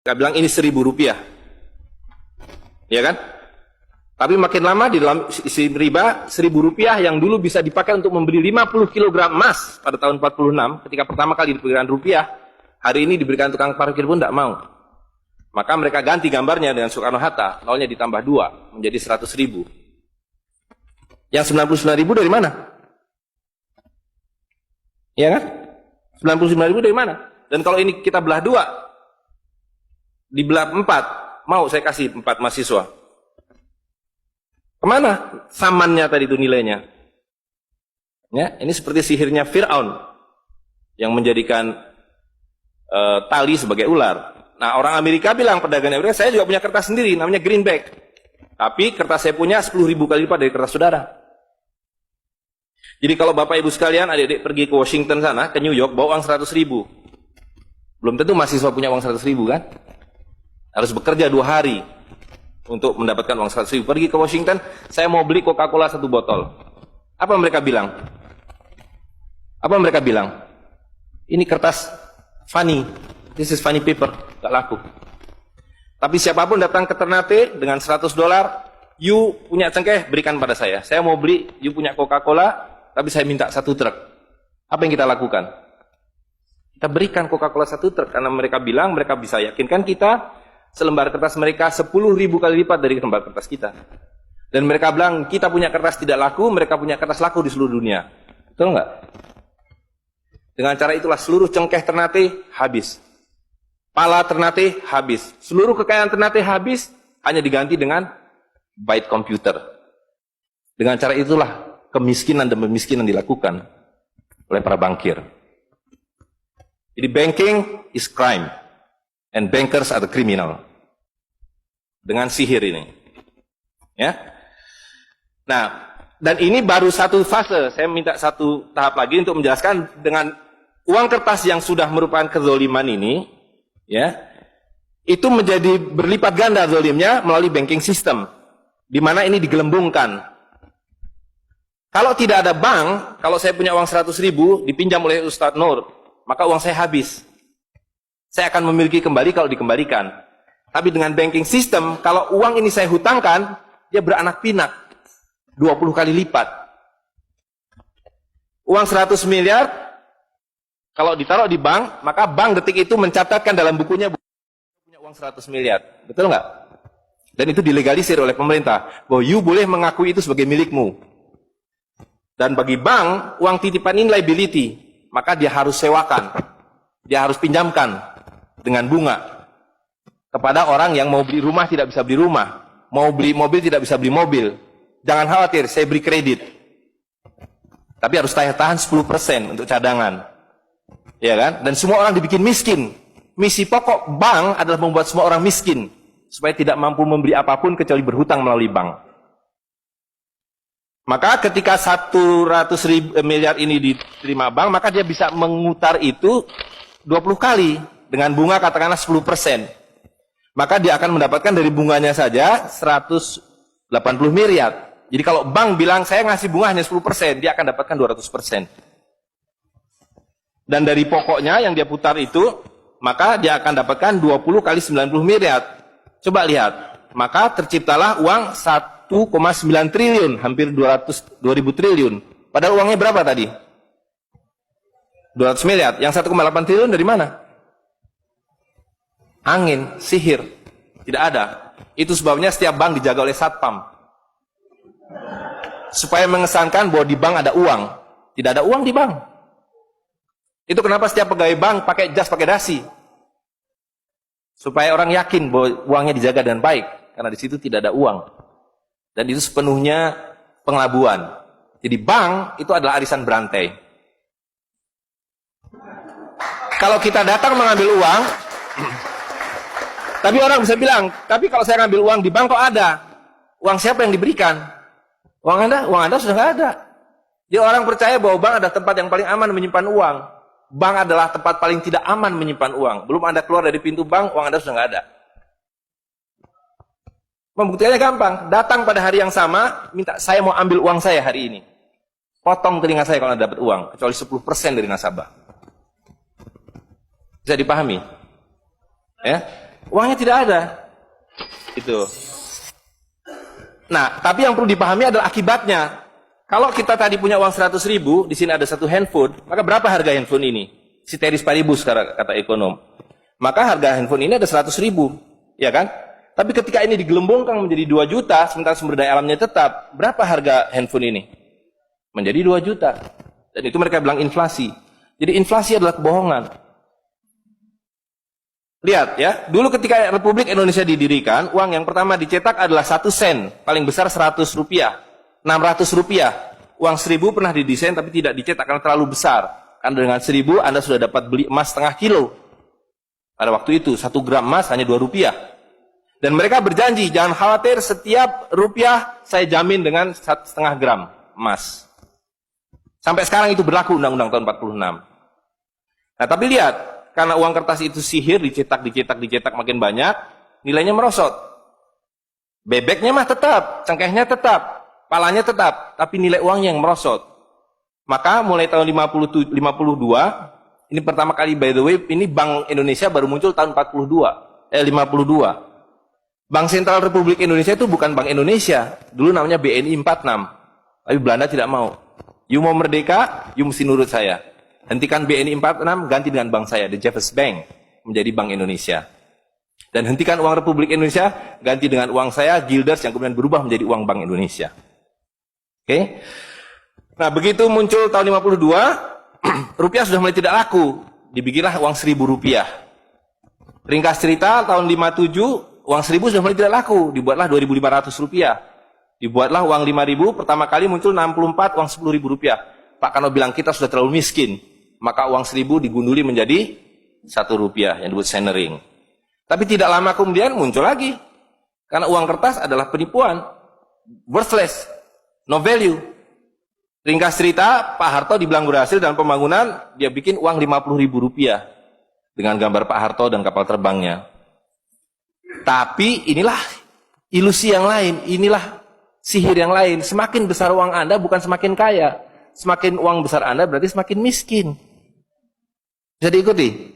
Mereka bilang ini Rp1.000, ya kan? Tapi makin lama di dalam isi riba, Rp1.000 yang dulu bisa dipakai untuk membeli 50 kg emas pada tahun 46, ketika pertama kali diberikan rupiah, hari ini diberikan tukang parkir pun tidak mau. Maka mereka ganti gambarnya dengan Soekarno-Hatta, nolnya ditambah 2, menjadi 100.000. Yang 99.000 dari mana? Ya kan? 99.000 dari mana? Dan kalau ini kita belah 2, dibelah 4, mau saya kasih 4 mahasiswa. Kemana samannya tadi itu nilainya? Ya, ini seperti sihirnya Fir'aun yang menjadikan tali sebagai ular. Nah, orang Amerika bilang, pedagang Amerika, saya juga punya kertas sendiri, namanya greenback. Tapi kertas saya punya 10.000 kali lipat dari kertas saudara. Jadi kalau Bapak Ibu sekalian, adik-adik pergi ke Washington sana, ke New York, bawa uang 100.000. Belum tentu mahasiswa punya uang 100.000 kan? Harus bekerja 2 hari untuk mendapatkan uang 100.000. Pergi ke Washington, saya mau beli Coca-Cola 1 botol. Apa mereka bilang? Apa mereka bilang? Ini kertas funny. This is funny paper. Gak laku. Tapi siapapun datang ke Ternate dengan $100, you punya cengkeh, berikan pada saya. Saya mau beli, you punya Coca-Cola, tapi saya minta 1 truk. Apa yang kita lakukan? Kita berikan Coca-Cola 1 truk, karena mereka bilang, mereka bisa yakinkan kita, selembar kertas mereka 10.000 kali lipat dari lembar kertas kita. Dan mereka bilang, kita punya kertas tidak laku, mereka punya kertas laku di seluruh dunia. Betul nggak? Dengan cara itulah seluruh cengkeh Ternate habis. Pala Ternate habis. Seluruh kekayaan Ternate habis, hanya diganti dengan byte komputer. Dengan cara itulah kemiskinan dan pemiskinan dilakukan oleh para bankir. Jadi banking is crime. And bankers are the criminal. Dengan sihir ini. Ya. Nah, dan ini baru satu fase. Saya minta satu tahap lagi untuk menjelaskan dengan uang kertas yang sudah merupakan kezoliman ini, ya, itu menjadi berlipat ganda zolimnya melalui banking system, di mana ini digelembungkan. Kalau tidak ada bank, kalau saya punya uang 100.000 dipinjam oleh Ustadz Nur, maka uang saya habis. Saya akan memiliki kembali kalau dikembalikan. Tapi dengan banking system, kalau uang ini saya hutangkan, dia beranak pinak. 20 kali lipat. Uang 100 miliar, kalau ditaruh di bank, maka bank detik itu mencatatkan dalam bukunya punya uang 100 miliar. Betul nggak? Dan itu dilegalisir oleh pemerintah. Bahwa you boleh mengakui itu sebagai milikmu. Dan bagi bank, uang titipan ini liability. Maka dia harus sewakan. Dia harus pinjamkan dengan bunga kepada orang yang mau beli rumah tidak bisa beli rumah, mau beli mobil tidak bisa beli mobil. Jangan khawatir, saya beri kredit, tapi harus tahan 10% untuk cadangan, ya kan? Dan semua orang dibikin miskin. Misi pokok bank adalah membuat semua orang miskin supaya tidak mampu membeli apapun kecuali berhutang melalui bank. Maka ketika 100 miliar ini diterima bank, maka dia bisa mengutar itu 20 kali dengan bunga katakanlah 10%. Maka dia akan mendapatkan dari bunganya saja 180 miliar. Jadi kalau bank bilang saya ngasih bunga hanya 10%, dia akan dapatkan 200%. Dan dari pokoknya yang dia putar itu, maka dia akan dapatkan 20 kali 90 miliar. Coba lihat, maka terciptalah uang 1,9 triliun, hampir 2.000 triliun. Padahal uangnya berapa tadi? 200 miliar. Yang 1,8 triliun dari mana? Angin, sihir. Tidak ada. Itu sebabnya setiap bank dijaga oleh satpam. Supaya mengesankan bahwa di bank ada uang. Tidak ada uang di bank. Itu kenapa setiap pegawai bank pakai jas, pakai dasi. Supaya orang yakin bahwa uangnya dijaga dengan baik. Karena di situ tidak ada uang. Dan itu sepenuhnya pengelabuan. Jadi bank itu adalah arisan berantai. Kalau kita datang mengambil uang, tapi orang bisa bilang, tapi kalau saya ngambil uang di bank kok ada? Uang siapa yang diberikan? Uang Anda sudah nggak ada. Jadi orang percaya bahwa bank adalah tempat yang paling aman menyimpan uang. Bank adalah tempat paling tidak aman menyimpan uang. Belum Anda keluar dari pintu bank, uang Anda sudah nggak ada. Pembuktiannya gampang. Datang pada hari yang sama, minta saya mau ambil uang saya hari ini. Potong telinga saya kalau Anda dapat uang, kecuali 10% dari nasabah. Bisa dipahami? Ya? Uangnya tidak ada. Itu. Nah, tapi yang perlu dipahami adalah akibatnya. Kalau kita tadi punya uang 100.000, di sini ada satu handphone, maka berapa harga handphone ini? Ceteris paribus kata ekonom. Maka harga handphone ini ada 100.000, ya kan? Tapi ketika ini digelembungkan menjadi 2 juta, sementara sumber daya alamnya tetap, berapa harga handphone ini? Menjadi 2 juta. Dan itu mereka bilang inflasi. Jadi inflasi adalah kebohongan. Lihat ya, dulu ketika Republik Indonesia didirikan, uang yang pertama dicetak adalah 1 sen, paling besar 100 rupiah, 600 rupiah. Uang 1000 pernah didesain tapi tidak dicetak karena terlalu besar. Karena dengan 1000 Anda sudah dapat beli emas setengah kilo. Pada waktu itu 1 gram emas hanya 2 rupiah. Dan mereka berjanji, jangan khawatir, setiap rupiah saya jamin dengan 1,5 gram emas. Sampai sekarang itu berlaku Undang-Undang tahun 46. Nah tapi lihat, karena uang kertas itu sihir, dicetak makin banyak, nilainya merosot. Bebeknya mah tetap, cengkehnya tetap, palanya tetap, tapi nilai uangnya yang merosot. Maka mulai tahun 52, ini pertama kali by the way, ini Bank Indonesia baru muncul tahun 52. Bank Sentral Republik Indonesia itu bukan Bank Indonesia, dulu namanya BNI 46. Tapi Belanda tidak mau. You mau merdeka, you mesti nurut saya. Hentikan BNI 46, ganti dengan bank saya, The Jeffers Bank, menjadi Bank Indonesia. Dan hentikan uang Republik Indonesia, ganti dengan uang saya, Guilders, yang kemudian berubah menjadi uang Bank Indonesia. Oke? Nah, begitu muncul tahun 52, rupiah sudah mulai tidak laku. Dibikinlah uang 1.000 rupiah. Ringkas cerita, tahun 57, uang 1.000 sudah mulai tidak laku. Dibuatlah 2.500 rupiah. Dibuatlah uang 5.000, pertama kali muncul 64, uang 10.000 rupiah. Pak Kano bilang, kita sudah terlalu miskin. Maka uang 1.000 digunduli menjadi 1 rupiah, yang disebut senering. Tapi tidak lama kemudian muncul lagi. Karena uang kertas adalah penipuan. Worthless. No value. Ringkas cerita, Pak Harto dibilang berhasil dalam pembangunan, dia bikin uang 50.000 rupiah. Dengan gambar Pak Harto dan kapal terbangnya. Tapi inilah ilusi yang lain. Inilah sihir yang lain. Semakin besar uang Anda bukan semakin kaya. Semakin uang besar Anda berarti semakin miskin. Bisa diikuti?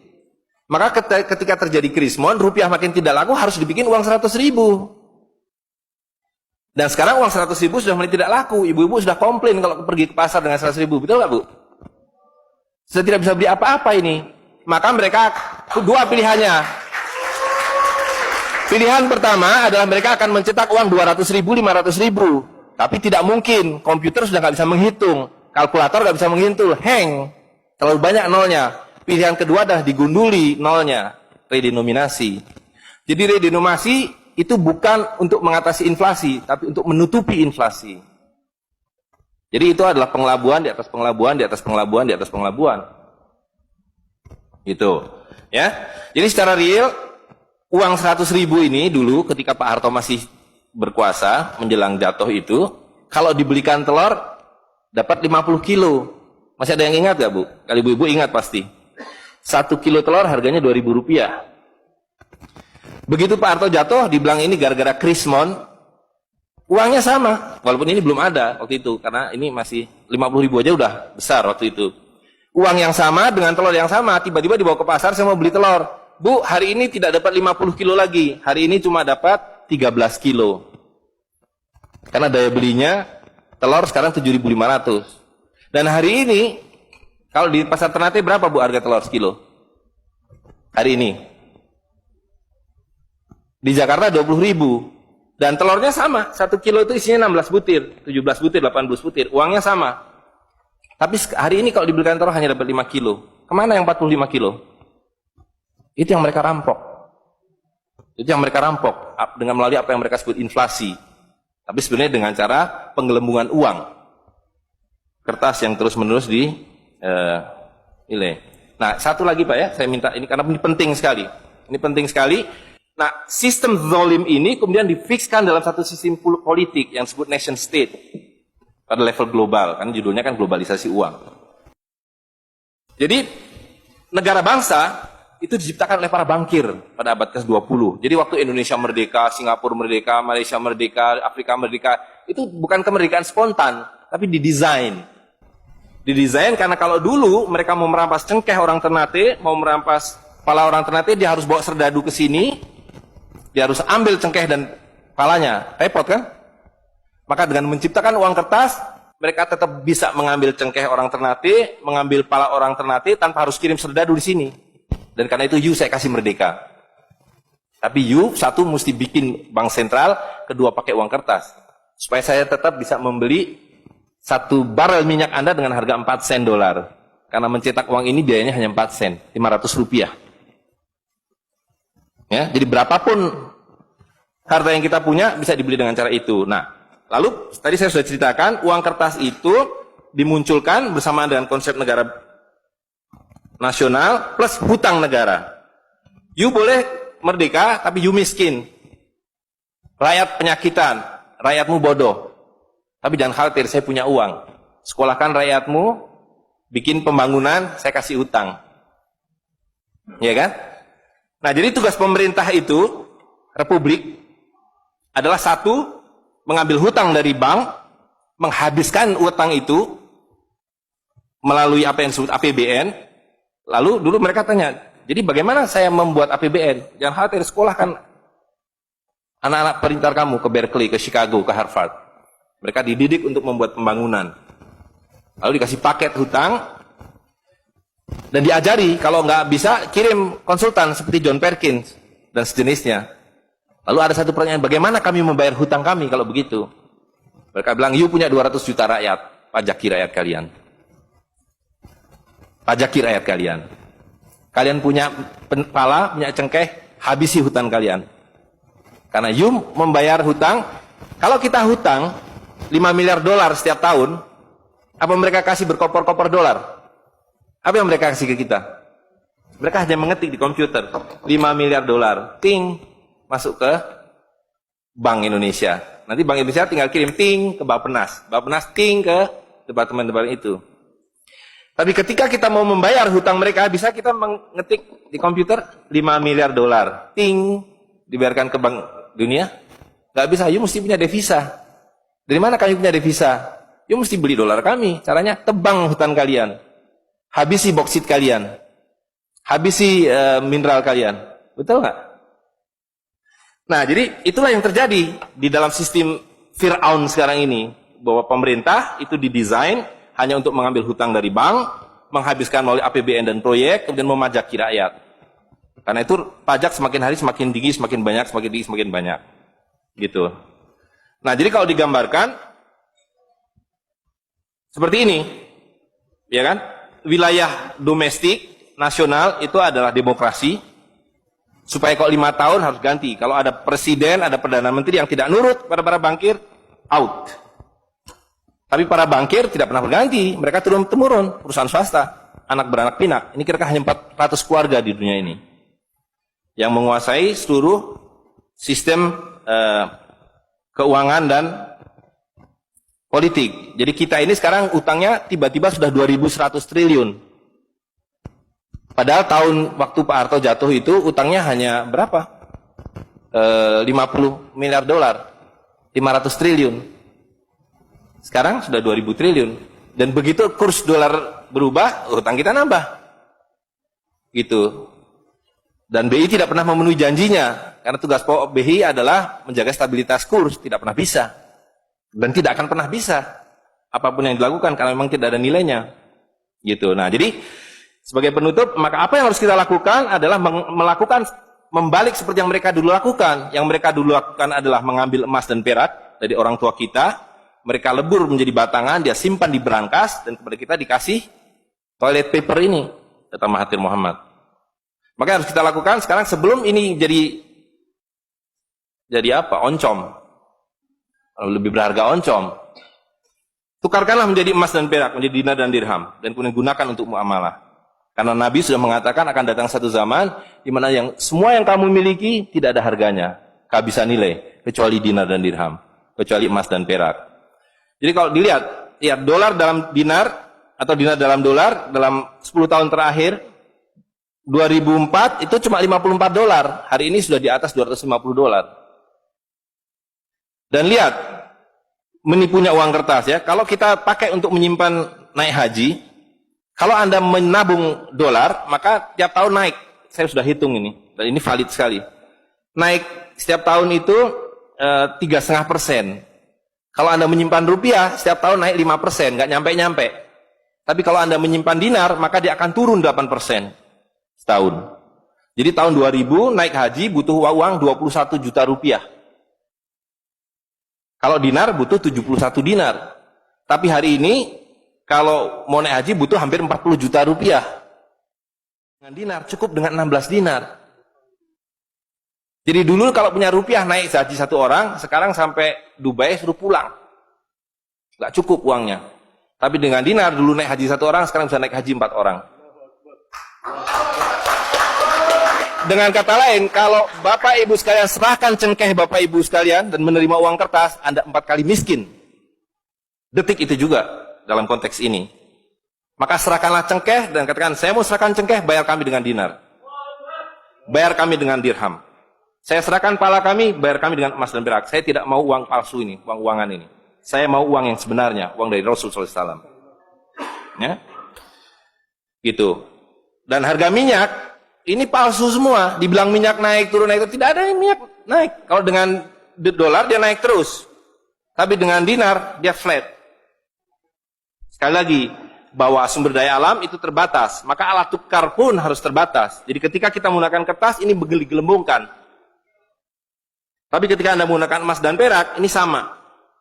Maka ketika terjadi krismon, rupiah makin tidak laku, harus dibikin uang 100.000. Dan sekarang uang 100.000 sudah mulai tidak laku. Ibu-ibu sudah komplain kalau pergi ke pasar dengan 100.000. Betul nggak, Bu? Sudah tidak bisa beli apa-apa ini. Maka mereka dua pilihannya. Pilihan pertama adalah mereka akan mencetak uang 200.000, 500.000. Tapi tidak mungkin. Komputer sudah nggak bisa menghitung. Kalkulator nggak bisa menghitung. Hang. Terlalu banyak nolnya. Pilihan kedua adalah digunduli nolnya. Redenominasi. Jadi redenominasi itu bukan untuk mengatasi inflasi, tapi untuk menutupi inflasi. Jadi itu adalah pengelabuan di atas pengelabuan, di atas pengelabuan, di atas pengelabuan. Gitu. Ya. Jadi secara real, uang 100.000 ini dulu ketika Pak Harto masih berkuasa, menjelang jatuh itu, kalau dibelikan telur, dapat 50 kilo. Masih ada yang ingat gak, Bu? Kali ibu-ibu ingat pasti. 1 kilo telur harganya 2.000 rupiah. Begitu Pak Harto jatuh, dibilang ini gara-gara krismon, uangnya sama. Walaupun ini belum ada waktu itu, karena ini masih 50.000 aja udah besar waktu itu. Uang yang sama dengan telur yang sama, tiba-tiba dibawa ke pasar, saya mau beli telur. Bu, hari ini tidak dapat 50 kilo lagi. Hari ini cuma dapat 13 kilo. Karena daya belinya, telur sekarang 7.500. Dan hari ini, kalau di pasar Ternate berapa, Bu, harga telur sekilo? Hari ini. Di Jakarta 20.000. Dan telurnya sama. 1 kilo itu isinya 16 butir, 17 butir, 18 butir. Uangnya sama. Tapi hari ini kalau dibelikan telur hanya dapat 5 kilo. Kemana yang 45 kilo? Itu yang mereka rampok. Itu yang mereka rampok. Dengan melalui apa yang mereka sebut inflasi. Tapi sebenarnya dengan cara penggelembungan uang. Kertas yang terus-menerus nilai. Nah, satu lagi Pak ya, saya minta ini karena ini penting sekali. Ini penting sekali. Nah, sistem zalim ini kemudian difikskan dalam satu sistem politik yang disebut nation state pada level global, kan judulnya kan globalisasi uang. Jadi negara bangsa itu diciptakan oleh para bankir pada abad ke-20. Jadi waktu Indonesia merdeka, Singapura merdeka, Malaysia merdeka, Afrika merdeka, itu bukan kemerdekaan spontan, tapi didesain. Didesain karena kalau dulu mereka mau merampas cengkeh orang Ternate, mau merampas kepala orang Ternate, dia harus bawa serdadu ke sini. Dia harus ambil cengkeh dan palanya. Repot kan? Maka dengan menciptakan uang kertas, mereka tetap bisa mengambil cengkeh orang Ternate, mengambil pala orang Ternate tanpa harus kirim serdadu di sini. Dan karena itu saya kasih merdeka. Tapi satu mesti bikin bank sentral, kedua pakai uang kertas. Supaya saya tetap bisa membeli 1 barel minyak Anda dengan harga 4 sen dolar. Karena mencetak uang ini biayanya hanya 4 sen, 500 rupiah. Ya, jadi berapapun harta yang kita punya bisa dibeli dengan cara itu. Nah, lalu tadi saya sudah ceritakan uang kertas itu dimunculkan bersamaan dengan konsep negara nasional plus hutang negara. You boleh merdeka tapi you miskin. Rakyat penyakitan, rakyatmu bodoh. Tapi jangan khawatir, saya punya uang. Sekolahkan rakyatmu, bikin pembangunan, saya kasih hutang. Ya kan? Nah, jadi tugas pemerintah itu, republik, adalah satu, mengambil hutang dari bank, menghabiskan utang itu, melalui apa yang disebut APBN. Lalu dulu mereka tanya, jadi bagaimana saya membuat APBN? Jangan khawatir, sekolahkan anak-anak pintar kamu ke Berkeley, ke Chicago, ke Harvard. Mereka dididik untuk membuat pembangunan. Lalu dikasih paket hutang, dan diajari, kalau nggak bisa, kirim konsultan seperti John Perkins dan sejenisnya. Lalu ada satu pertanyaan, bagaimana kami membayar hutang kami kalau begitu? Mereka bilang, you punya 200 juta rakyat, pajaki rakyat kalian. Pajaki rakyat kalian. Kalian punya pala, punya cengkeh, habisi hutang kalian. Karena you membayar hutang, kalau kita hutang 5 miliar dolar setiap tahun, apa mereka kasih berkoper-koper dolar? Apa yang mereka kasih ke kita? Mereka hanya mengetik di komputer 5 miliar dolar, ting, masuk ke Bank Indonesia. Nanti Bank Indonesia tinggal kirim ting ke Bappenas, Bappenas ting ke departemen-departemen itu. Tapi ketika kita mau membayar hutang mereka, bisa kita mengetik di komputer 5 miliar dolar, ting, dibayarkan ke Bank Dunia? Nggak bisa, you mesti punya devisa. Dari mana kami punya devisa? You mesti beli dolar kami. Caranya tebang hutang kalian. Habisi boksit kalian, habisi mineral kalian, betul nggak? Nah, jadi itulah yang terjadi di dalam sistem Fir'aun sekarang ini, bahwa pemerintah itu didesain hanya untuk mengambil hutang dari bank, menghabiskan melalui APBN dan proyek, kemudian memajaki rakyat. Karena itu pajak semakin hari semakin tinggi, semakin banyak, semakin tinggi, semakin banyak, gitu. Nah, jadi kalau digambarkan seperti ini, ya kan? Wilayah domestik nasional itu adalah demokrasi. Supaya kalau 5 tahun harus ganti. Kalau ada presiden, ada perdana menteri yang tidak nurut pada para bankir, out. Tapi para bankir tidak pernah berganti. Mereka turun-temurun, perusahaan swasta, anak beranak pinak. Ini kira-kira hanya 400 keluarga di dunia ini yang menguasai seluruh sistem keuangan dan politik. Jadi kita ini sekarang utangnya tiba-tiba sudah 2.100 triliun. Padahal tahun waktu Pak Harto jatuh itu utangnya hanya berapa? 50 miliar dolar. 500 triliun. Sekarang sudah 2.000 triliun. Dan begitu kurs dolar berubah, utang kita nambah. Gitu. Dan BI tidak pernah memenuhi janjinya. Karena tugas pokok BI adalah menjaga stabilitas kurs. Tidak pernah bisa. Dan tidak akan pernah bisa apapun yang dilakukan karena memang tidak ada nilainya, gitu. Nah, jadi sebagai penutup, maka apa yang harus kita lakukan adalah membalik seperti yang mereka dulu lakukan. Yang mereka dulu lakukan adalah mengambil emas dan perak dari orang tua kita, mereka lebur menjadi batangan, dia simpan di berangkas, dan kepada kita dikasih toilet paper ini, kata Mahathir Muhammad. Maka yang harus kita lakukan sekarang sebelum ini jadi apa? Oncom. Lebih berharga oncom. Tukarkanlah menjadi emas dan perak, menjadi dinar dan dirham, dan kemudian gunakan untuk muamalah. Karena Nabi sudah mengatakan akan datang satu zaman di mana semua yang kamu miliki tidak ada harganya, kehabisan nilai, kecuali dinar dan dirham, kecuali emas dan perak. Jadi kalau dilihat, ya dolar dalam dinar atau dinar dalam dolar dalam 10 tahun terakhir 2004 itu cuma 54 dolar. Hari ini sudah di atas 250 dolar. Dan lihat, menipunya uang kertas ya. Kalau kita pakai untuk menyimpan naik haji, kalau Anda menabung dolar, maka tiap tahun naik. Saya sudah hitung ini, dan ini valid sekali. Naik setiap tahun itu 3,5%. Kalau Anda menyimpan rupiah, setiap tahun naik 5%, nggak nyampe-nyampe. Tapi kalau Anda menyimpan dinar, maka dia akan turun 8% setahun. Jadi tahun 2000 naik haji butuh uang 21 juta rupiah. Kalau dinar butuh 71 dinar. Tapi hari ini, kalau mau naik haji butuh hampir 40 juta rupiah. Dengan dinar, cukup dengan 16 dinar. Jadi dulu kalau punya rupiah naik haji satu orang, sekarang sampai Dubai suruh pulang. Nggak cukup uangnya. Tapi dengan dinar dulu naik haji satu orang, sekarang bisa naik haji 4 orang. Dengan kata lain, kalau Bapak Ibu sekalian serahkan cengkeh Bapak Ibu sekalian dan menerima uang kertas, Anda 4 kali miskin. Detik itu juga dalam konteks ini. Maka serahkanlah cengkeh dan katakan, saya mau serahkan cengkeh, bayar kami dengan dinar. Bayar kami dengan dirham. Saya serahkan pala kami, bayar kami dengan emas dan perak. Saya tidak mau uang palsu ini, uang-uangan ini. Saya mau uang yang sebenarnya, uang dari Rasul SAW. Ya, gitu. Dan harga minyak ini palsu semua. Dibilang minyak naik turun naik, tidak ada yang minyak naik. Kalau dengan dolar dia naik terus, tapi dengan dinar dia flat. Sekali lagi, bahwa sumber daya alam itu terbatas, maka alat tukar pun harus terbatas. Jadi ketika kita menggunakan kertas ini digelembungkan. Tapi ketika Anda menggunakan emas dan perak, ini sama.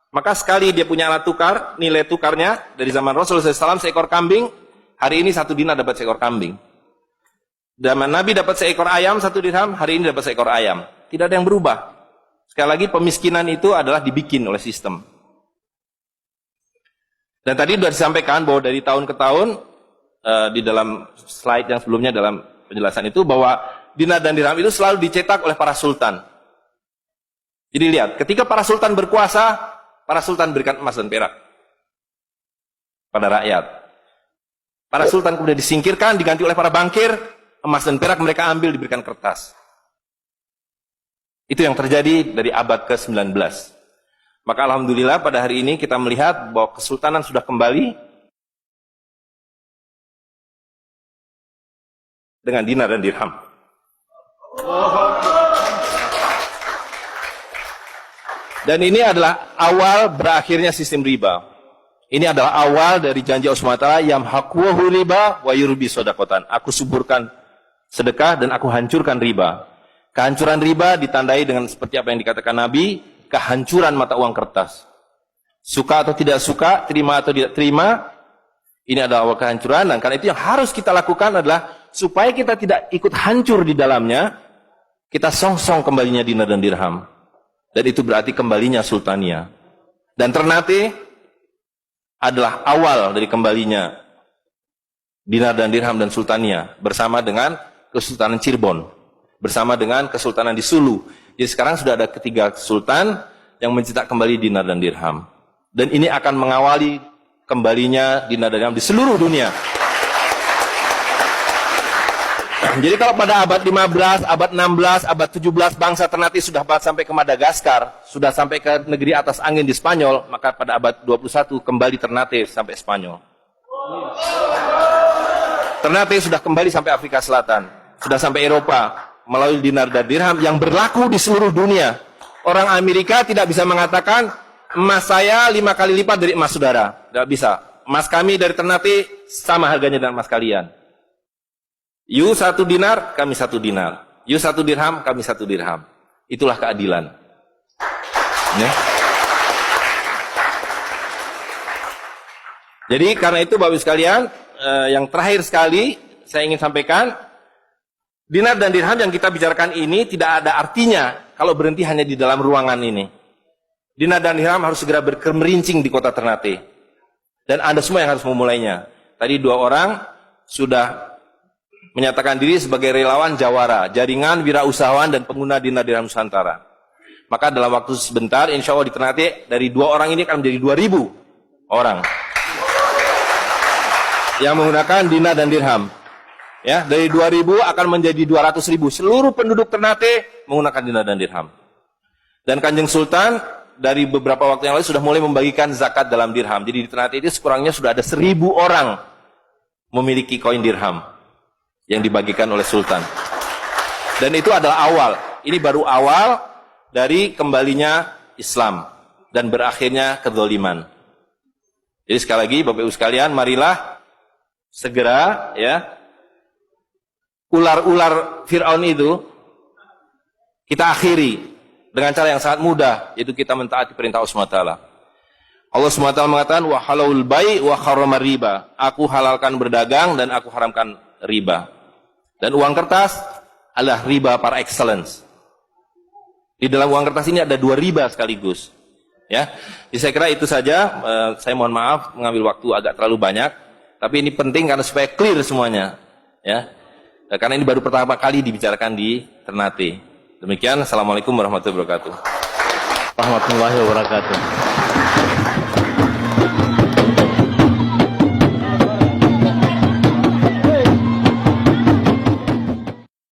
Maka sekali dia punya alat tukar, nilai tukarnya dari zaman Rasulullah SAW seekor kambing, hari ini 1 dinar dapat seekor kambing. Zaman Nabi dapat seekor ayam 1 dirham, hari ini dapat seekor ayam. Tidak ada yang berubah. Sekali lagi pemiskinan itu adalah dibikin oleh sistem. Dan tadi sudah disampaikan bahwa dari tahun ke tahun, di dalam slide yang sebelumnya dalam penjelasan itu, bahwa dinar dan dirham itu selalu dicetak oleh para sultan. Jadi lihat, ketika para sultan berkuasa, para sultan berikan emas dan perak pada rakyat. Para sultan kemudian disingkirkan, diganti oleh para bankir, emas dan perak mereka ambil, diberikan kertas. Itu yang terjadi dari abad ke-19. Maka alhamdulillah pada hari ini kita melihat bahwa kesultanan sudah kembali dengan dinar dan dirham. Dan ini adalah awal berakhirnya sistem riba. Ini adalah awal dari janji Allah SWT, yamhaqwahu riba wa yurbi sodakotan. Aku suburkan sedekah dan aku hancurkan riba. Kehancuran riba ditandai dengan seperti apa yang dikatakan Nabi, kehancuran mata uang kertas. Suka atau tidak suka, terima atau tidak terima, ini adalah awal kehancuran. Dan karena itu yang harus kita lakukan adalah supaya kita tidak ikut hancur di dalamnya, kita song-song kembalinya dinar dan dirham. Dan itu berarti kembalinya sultania. Dan Ternate adalah awal dari kembalinya dinar dan dirham dan sultania bersama dengan Kesultanan Cirebon, bersama dengan Kesultanan di Sulu. Jadi sekarang sudah ada ketiga sultan yang mencetak kembali dinar dan dirham. Dan ini akan mengawali kembalinya dinar dan dirham di seluruh dunia. Jadi kalau pada abad 15, abad 16, abad 17 bangsa Ternate sudah sampai ke Madagaskar, sudah sampai ke negeri atas angin di Spanyol, maka pada abad 21 kembali Ternate sampai Spanyol. Ternate sudah kembali sampai Afrika Selatan, sudah sampai Eropa melalui dinar dan dirham yang berlaku di seluruh dunia. Orang Amerika tidak bisa mengatakan emas saya 5 kali lipat dari emas saudara, tidak bisa. Emas kami dari Ternate sama harganya dengan emas kalian. You 1 dinar, kami 1 dinar. You 1 dirham, kami 1 dirham. Itulah keadilan. Ya. Jadi karena itu Bapak Ibu sekalian, yang terakhir sekali saya ingin sampaikan, dinar dan dirham yang kita bicarakan ini tidak ada artinya kalau berhenti hanya di dalam ruangan ini. Dinar dan dirham harus segera berkemerincing di kota Ternate. Dan Anda semua yang harus memulainya. Tadi 2 orang sudah menyatakan diri sebagai relawan Jawara, jaringan wirausahawan dan pengguna dinar dirham Nusantara. Maka dalam waktu sebentar, insya Allah di Ternate, dari 2 orang ini akan menjadi 2.000 orang yang menggunakan dinar dan dirham. Ya, dari 2.000 akan menjadi 200.000. Seluruh penduduk Ternate menggunakan dinar dan dirham. Dan Kanjeng Sultan dari beberapa waktu yang lalu sudah mulai membagikan zakat dalam dirham. Jadi di Ternate itu sekurangnya sudah ada 1.000 orang memiliki koin dirham yang dibagikan oleh Sultan. Dan itu adalah awal. Ini baru awal, dari kembalinya Islam dan berakhirnya kezaliman. Jadi sekali lagi Bapak Ibu sekalian, marilah segera ya ular-ular Fir'aun itu kita akhiri dengan cara yang sangat mudah, yaitu kita mentaati perintah Allah SWT. Allah SWT mengatakan, wa halalul bai' wa harramar riba. Aku halalkan berdagang dan aku haramkan riba. Dan uang kertas adalah riba par excellence. Di dalam uang kertas ini ada 2 riba sekaligus. Ya, jadi saya kira itu saja. Saya mohon maaf mengambil waktu agak terlalu banyak, tapi ini penting karena supaya clear semuanya. Ya, karena ini baru pertama kali dibicarakan di Ternate. Demikian, assalamualaikum warahmatullahi wabarakatuh. Warahmatullahi wabarakatuh.